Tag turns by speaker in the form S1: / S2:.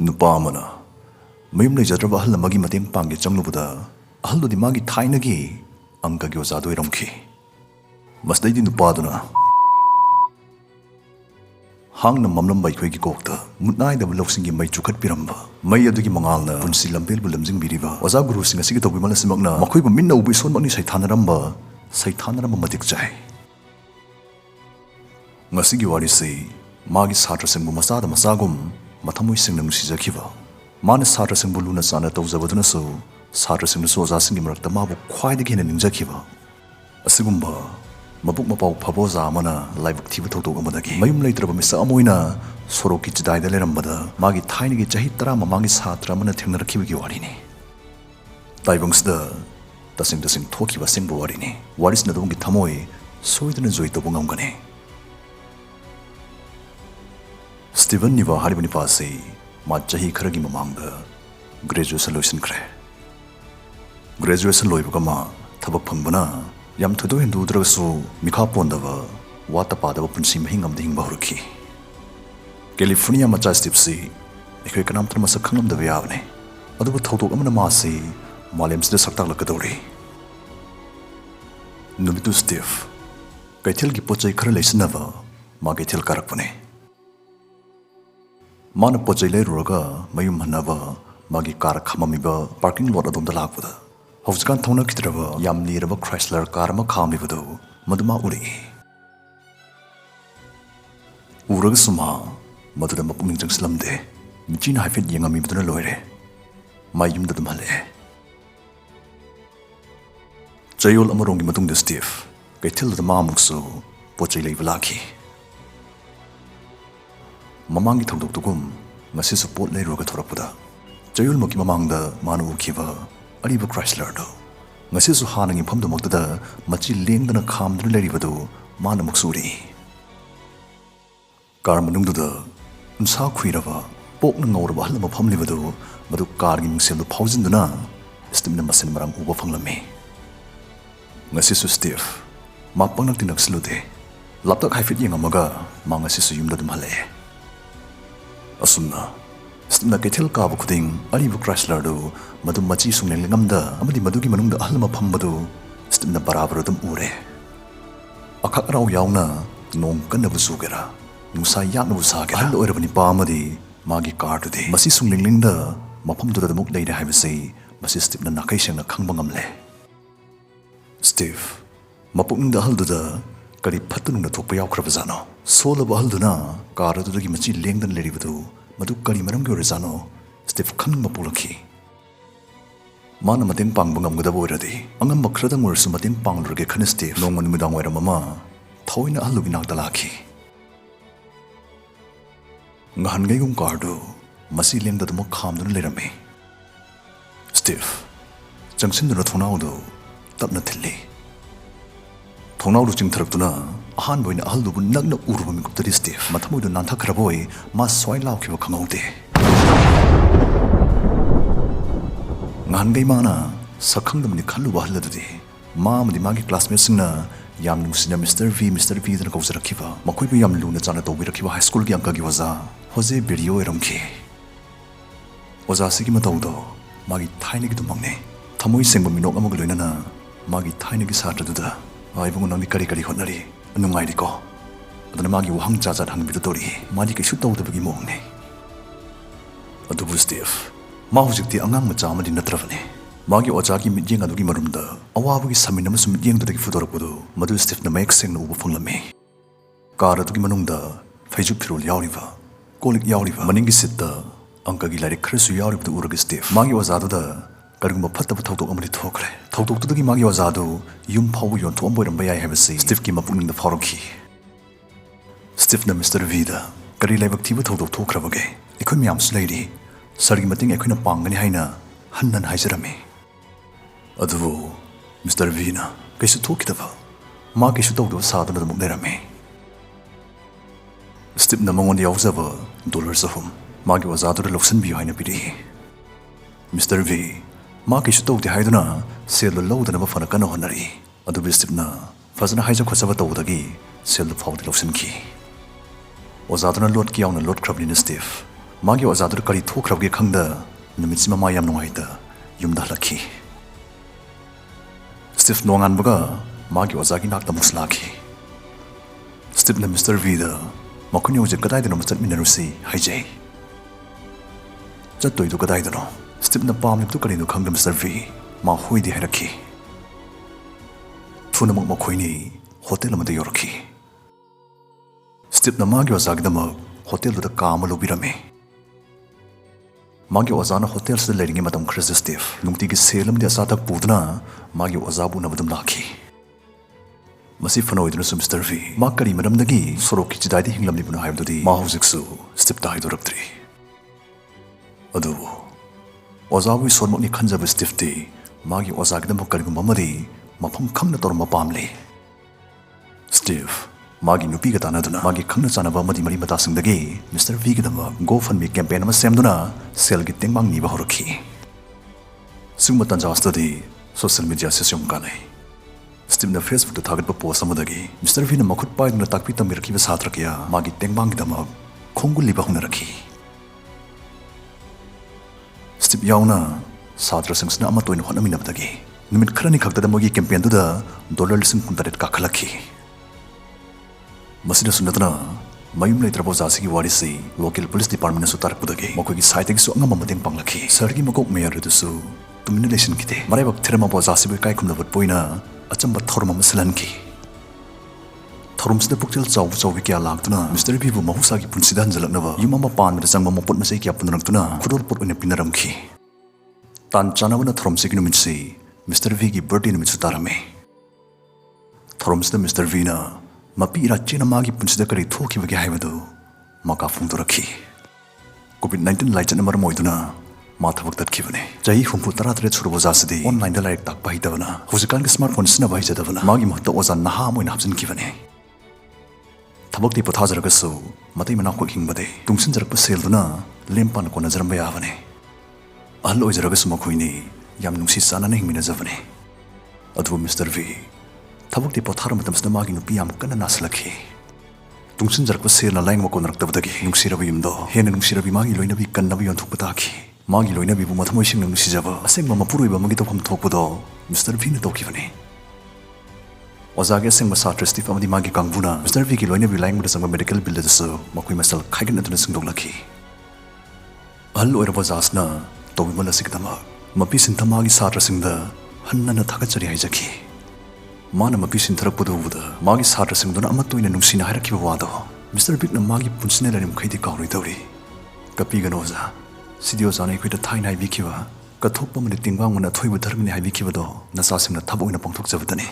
S1: 누파 아마나 mayum lejadraba ahal amagi mateng pangge changlubada ahal di magi thainagi angka gi ozado iramki masdai di nupa duna hangna mamlam bai khoi gi kokta mutnai da bloksing gi mai chukhat piramba mai adugi mangalna punsi lambel bulamjing biriba oza guru singa sigi tobi mala simakna makhoi bu minna ubi son makni sai madik jai ngasi gi wari sei magi satra singbu masada masagum mathamoi singnam sijakhiba mana satra singbu luna sana tawjabaduna so satra singnu so oza singi marakta mabu khwaida gi ningjakhiba asigumba mabuk mapau phaboza amana laibuk thibu thotog amadagi mayum leitraba misa amoina soroki chidaida lerambada magi thainigi chahi 10 mamangi satra amana thengnarakhibi warini taibungsda tasing thokiba singbu warini warisna dongi thamoi soidana joy to bungamgane Steven niwa haribani pase ma chahi kharagi mamangda graduation loisin kre graduation loibuga ma thabak phangbana yam thudo hindu drasu mikha pondava wata padava punsi mahingam ding bahurki California macha stipsi ekhoi kanam tram sa khanglam da yawne adu thodok amana ma se malem sida saktak lakadori nubitu Steve kaithil gi pochai khara leisinava ma kaithil karakpane mana pochai leiruraga mayum hanaba magi car khamamiba parking lot adom da lakpada Howskan thona kitraba yam niraba Chrysler car ma khamibadu maduma uri uraga suma maduda mapuming jangslamde michina haifet yengami baduna loire mayum da dumhale Jayol amarongi matungda Steve kaithil da mamukso pochai leiba lakhi mamangi thongdok tugum ngasi support leiruga thorakpada Jayol maki mamangda manu ukhiba Ariba Chrysler do ngasi su hanangi phamda moktada machi lengdana khamduna leribadu mana muksuri car manungduda umsa khuiraba pokna ngawraba halama phamlibadu madu car gi mingseldu phaujinduna stimna masen marang uba phanglami ngasi su Steve mapangnak tinak slude laptak haifit yengamaga ma ngasi su yumda dum hale asumna Stimna kethil kabu khuding Ariba Chrysler do madu machi sungleng lengamda amadi madugi manungda ahlama phambadu stimna barabar dum ure akhak raw yauna nong kanabu sugera nungsa yakna bu sagera hal oirabani pa amadi magi car to de masi sungleng lengda maphamdu da muk leida haibase masi stimna nakai sengna khangba ngamle Steve mapungda halduda kari phatunungna thokpa yaukhraba jano solaba halduna car to gi machi lengdan leribadu madu kari maram gi orizano Steve khan mapulakhi mana mateng pang bangam gada boiradi angam makrada ngursu mateng pang lurge khan Steve nongman midang wera mama thoina alugi nak dalakhi ngahan gai gum kardu masi lengda dum khamdun lerame Steve jangsin dura thonaudo tapna thilli thonaudo chingtharakduna ahan boina ahaldu bu nagna urba mi guptari Steve mathamoidu nantha kharaboi ma soi laukhiba khangaude ngangai mana sakhangdamni khallu bahalladudi ma amadi magi classmates singna yam nungsina Mr. V dana kausarakiba makhoi bu yam luna chana tawbirakiba high school gi angka gi waza hoje video eramki oza sigi matawdo magi thainagi dumangne thamoi sengba minok amag loinana magi thainagi satraduda aibungu nami kari hotnari nungai ko adana magi wahang chacha hangbidu tori magi ke shoot tawdabagi mongne adubu Steve ma hujikti angang macha amadi natrafane magi oja gi midyeng adugi marumda awabugi samin amasum midyeng dudagi fudorakpudu madu Steve na mayek sengna ubu phanglami car adugi manungda phaijuk phirul yauriba kolik yauriba maningi sitta angka gi larik khresu yauribdu uragi Steve magi ojaduda karigumba phattaba thawdok amadi thokre thawdokdagi magi ojadu yum phawu yon thom boiramba yai habasi Steve ki mapungning da phorokhi Steve na Mr. V da kari laibak thibu thawdok thokrabage ekhoi myam sulairi sargi mating ekhoina pangani haina hannan haijarami adubu Mr. V na kaisu thokidaba ma kaisu tawdo sadana muk lerami Steve na mangon yauzaba $1 magi ojadu loksan bi haina piri Mr. V ma kaisu tawde haiduna sel lodana ba fana kana honari adubu Steve na fazana haija khosaba tawdagi sel phawdi loksan ki ojaduna lot ki yauna lot khrabni Steve 마기 어자들 까리 토크라게 강다 누미치마 마얌 농아이다 윰달라키 스티브 농안부가 마기 어자기 낙다 묵슬라키 스티브나 미스터 V다 마쿠니 오제 그다이드노 ꯆꯠꯃꯤꯟꯅꯔꯨꯁꯤ 하이제이 ꯆꯠꯇꯣꯏꯗꯨ ꯀꯗꯥꯏꯗꯅꯣ 스티브나 ꯄꯥꯝꯂꯤꯕꯗꯨ ꯀꯔꯤꯅꯣ ꯈꯪꯗ mister V ꯃꯥ ꯍꯣꯏꯗꯤ ꯍꯥꯏꯔꯛꯈꯤ ꯊꯨꯅꯃꯛ ꯃꯈꯣꯏꯅꯤ hotel ꯑꯃꯗ ꯌꯧꯔꯛꯈꯤ 스티브나 마기 어자기ꯗꯃꯛ ꯍꯣꯇꯦꯜꯗꯨꯗ ꯀꯥ ꯑꯃ ꯂꯧꯕꯤꯔꯝꯃꯤ 마기 어자나 호텔에서 내리게 마담 크리스 스티브 뭉티기 셀럼디 아사탁 부드나 마기 어자부 나부담 나키 마시 파노이드는 미스터 V 마카리 마담다기 서로 기지다이디 힝람리부나 하임도디 마우직수 스티브 다이도럭드리 어두 어자부의 손목니 칸자부 스티브디 마기 어자기다 먹가리고 마마디 마펑 캄나 떠로 마밤리 스티브 마기 누피가 다나두나 마기 칸나 짜나바 마디 마리 마다승다기 미스터 V기다마 고펀미 캠페인 아마 셈두나 셀기 땡방 니바 호르키 승무탄 자스터디 소셜 미디어 세션 간에 스티브나 페이스북도 타겟 포스트 아마다기 미스터 V는 마쿠트 파이드나 딱피 담미르키바 사트라키야 마기 땡방기다마 콩굴리바 호나라키 스티브 야우나 사트라승스나 아마 또이는 호나미나바다기 누민 크라니 각다다 마기 캠페인두다 $1 쿵다렛 까칼라키 ꯃꯁꯤꯗꯁꯨ ꯅꯠꯇꯅ ꯃꯌꯨꯝ ꯂꯩꯇ꯭ꯔꯕ ꯑꯣꯖꯥꯁꯤꯒꯤ ꯋꯥꯔꯤꯁꯤ ꯂꯣꯀꯦꯜ ꯄꯨꯂꯤꯁ ꯗꯤꯄꯥꯔꯠꯃꯦꯟꯅꯁꯨ ꯇꯥꯔꯛꯄꯗꯒꯤ ꯃꯈꯣꯏꯒꯤ ꯁꯥꯏꯠꯇꯒꯤꯁꯨ ꯑꯉꯝꯕ ꯃꯇꯦꯡ ꯄꯥꯡꯂꯛꯈꯤ ꯁꯍꯔꯒꯤ ꯃꯀꯣꯛ ꯃꯦꯌꯔ ꯑꯗꯨꯁꯨ ꯇꯨꯃꯤꯟꯅ ꯂꯩꯁꯤꯟꯈꯤꯗꯦ ꯃꯔꯥꯏꯕꯛ ꯊꯤꯔꯝꯃꯕ ꯑꯣꯖꯥꯁꯤꯕꯨ ꯏꯀꯥꯏ ꯈꯨꯝꯅꯕ ꯑꯣꯏꯅ ꯑꯆꯝꯕ ꯊꯧꯔꯝ ꯑꯃ ꯁꯤꯜꯍꯟꯈꯤ ꯊꯧꯔꯝꯁꯤꯗ ꯄꯨꯛꯆꯦꯜ ꯆꯥꯎꯕ ꯆꯥꯎꯕꯤ ꯀꯌꯥ ꯂꯥꯛꯇꯨꯅ ꯃꯤꯁꯇꯔ Vꯕꯨ ꯃꯍꯧꯁꯥꯒꯤ ꯄꯨꯟꯁꯤꯗ ꯍꯟꯖꯤꯜꯂꯛꯅꯕ ꯌꯨꯝ ꯑꯃ ꯄꯥꯟꯕꯗ ꯆꯪꯕ ꯃꯄꯣꯠ ꯃꯆꯩ ꯀꯌꯥ ꯄꯨꯅꯔꯛꯇꯨꯅ ꯈꯨꯗꯣꯜ ꯄꯣꯠ ꯑꯣꯏꯅ ꯄꯤꯅꯔꯝꯈꯤ ꯇꯥꯟ ꯆꯥꯅꯕꯅ ꯊꯧꯔꯝꯁꯤꯒꯤ ꯅꯨꯃꯤꯠꯁꯤ ꯃꯤꯁꯇꯔ Vꯒꯤ ꯕꯔꯊꯗꯦ ꯅꯨꯃꯤꯠꯁꯨ ꯇꯥꯔꯝꯃꯤ ꯊꯧꯔꯝꯁꯤꯗ ꯃꯤꯁꯇꯔ Vꯅ ꯃꯄꯤ ꯏꯔꯥꯆꯦꯅ ꯃꯥꯒꯤ ꯄꯨꯟꯁꯤꯗ ꯀꯔꯤ ꯊꯣꯛꯈꯤꯕꯒꯦ ꯍꯥꯏꯕꯗꯨ ꯃꯀꯥ ꯐꯣꯡꯗꯣꯔꯛꯈꯤ ꯀꯣꯚꯤꯗ-19 ꯂꯥꯏꯆꯠꯅ ꯃꯔꯝ ꯑꯣꯏꯗꯨꯅ ꯃꯥ ꯊꯕꯛ ꯇꯠꯈꯤꯕꯅꯤ ꯆꯍꯤ 63 ꯁꯨꯔꯕ ꯑꯣꯖꯥꯁꯤꯗꯤ ꯑꯣꯟꯂꯥꯏꯟꯗ ꯂꯥꯏꯔꯤꯛ ꯇꯥꯛꯄ ꯍꯩꯇꯕꯅ ꯍꯧꯖꯤꯛꯀꯥꯟꯒꯤ ꯁ꯭ꯃꯥꯔꯠꯐꯣꯟ ꯁꯤꯖꯤꯟꯅꯕ ꯍꯩꯖꯗꯕꯅ ꯃꯥꯒꯤ ꯃꯍꯨꯠꯇ ꯑꯣꯖꯥ ꯅꯍꯥ ꯑꯃ ꯑꯣꯏꯅ ꯍꯥꯞꯆꯤꯟꯈꯤꯕꯅꯤ ꯊꯕꯛꯇꯤ ꯄꯣꯊꯥꯖꯔꯒꯁꯨ ꯃꯇꯩ ꯃꯅꯥꯎꯈꯛ ꯍꯤꯡꯕꯗꯤ ꯇꯨꯡꯁꯤꯟꯖꯔꯛꯄ ꯁꯦꯜꯗꯨꯅ ꯂꯦꯝꯄꯥꯅ ꯀꯣꯟꯅꯖꯔꯝꯕ ꯌꯥꯕꯅꯤ ꯑꯍꯜ ꯑꯣꯏꯖꯔꯒꯁꯨ ꯃꯈꯣꯏꯅꯤ ꯌꯥꯝ ꯅꯨꯡꯁꯤ ꯆꯥꯟꯅꯅ ꯍꯤꯡꯃꯤꯟꯅꯖꯕꯅꯤ ꯑꯗꯨꯕꯨ ꯃꯤꯁꯇꯔ V ꯊꯕꯛꯇꯤ ꯄꯣꯊꯥꯔ ꯃꯇꯝꯁꯤꯗ ꯃꯥꯒꯤ ꯅꯨꯄꯤ ꯌꯥꯝ ꯀꯟꯅ ꯅꯥꯁꯤꯜꯂꯛꯈꯤ ꯇꯨꯡꯁꯤꯟꯖꯔꯛꯄ ꯁꯦꯜꯅ ꯂꯥꯏꯌꯦꯡꯕ ꯀꯣꯟꯅꯔꯛꯇꯕꯗꯒꯤ ꯅꯨꯡꯁꯤꯔꯕ ꯌꯨꯝꯗꯣ ꯍꯦꯟꯅ ꯅꯨꯡꯁꯤꯔꯕꯤ ꯃꯥꯒꯤ ꯂꯣꯏꯅꯕꯤ ꯀꯟꯅꯕ ꯌꯣꯟꯊꯣꯛꯄ ꯇꯥꯈꯤ ꯃꯥꯒꯤ ꯂꯣꯏꯅꯕꯤꯕꯨ ꯃꯊꯃꯣꯏ ꯁꯦꯡꯅ ꯅꯨꯡꯁꯤꯖꯕ ꯑꯁꯦꯡꯕ ꯃꯄꯨꯔꯣꯏꯕ ꯑꯃꯒꯤ ꯇꯧꯐꯝ ꯊꯣꯛꯄꯗꯣ ꯃꯤꯁꯇꯔ Vꯅ ꯇꯧꯈꯤꯕꯅꯤ ꯑꯣꯖꯥꯒꯤ ꯑꯁꯦꯡꯕ ꯁꯥꯇ꯭ꯔ ꯁ꯭ꯇꯤꯚ ꯑꯃꯗꯤ ꯃꯥꯒꯤ ꯀꯥꯡꯕꯨꯅ ꯃꯤꯁꯇꯔ Vꯒꯤ ꯂꯣꯏꯅꯕꯤ ꯂꯥꯏꯌꯦꯡꯕꯗ ꯆꯪꯕ ꯃꯦꯗꯤꯀꯦꯜ ꯕꯤꯜ ꯑꯗꯨꯁꯨ ꯃꯈꯣꯏ ꯃꯁꯦꯜ ꯈꯥꯏꯒꯠꯅꯗꯨꯅ ꯁꯤꯡꯗꯣꯛꯂꯛꯈꯤ ꯑꯍꯜ ꯑꯣꯏꯔꯕ ꯑꯣꯖꯥꯁꯤꯅ ꯇꯧꯕꯤꯃꯜ ꯑꯁꯤꯒꯤꯗꯃꯛ ꯃꯄꯤ ꯁꯤꯟꯊ ꯃꯥꯒꯤ ꯁꯥꯇ꯭ꯔꯁꯤꯡꯗ ꯍꯟꯅ ꯊꯥꯒꯠꯆꯔꯤ ꯍꯥꯏꯖꯈꯤ ꯃꯥꯅ ꯃꯄꯤ ꯁꯤꯟꯊꯔꯛꯄꯗꯨ ꯎꯕꯗ ꯃꯥꯒꯤ ꯁꯥꯇ꯭ꯔꯁꯤꯡꯗꯨꯅ ꯑꯃꯠꯇ ꯑꯣꯏꯅ ꯅꯨꯡꯁꯤꯅ ꯍꯥꯏꯔꯛꯈꯤꯕ ꯋꯥꯗꯣ ꯃꯤꯁꯇꯔ Vꯅ ꯃꯥꯒꯤ ꯄꯨꯟꯁꯤꯅ ꯂꯩꯔꯤꯃꯈꯩꯗꯤ ꯀꯥꯎꯔꯣꯏꯗꯧꯔꯤ ꯀꯞꯄꯤꯒꯅꯨ ꯑꯣꯖꯥ ꯁꯤꯗꯤ ꯑꯣꯖꯥꯅ ꯑꯩꯈꯣꯏꯗ ꯊꯥꯏꯅ ꯍꯥꯏꯕꯤꯈꯤꯕ ꯀꯠꯊꯣꯛꯄ ꯑꯃꯗꯤ ꯇꯤꯡꯕꯥꯡꯕꯅ ꯑꯊꯣꯏꯕ ꯙꯔꯃꯅꯤ ꯍꯥꯏꯕꯤꯈꯤꯕꯗꯣ ꯅꯆꯥꯁꯤꯡꯅ ꯊꯕꯛ ꯑꯣꯏꯅ ꯄꯥꯡꯊꯣꯛꯆꯕꯗꯅꯤ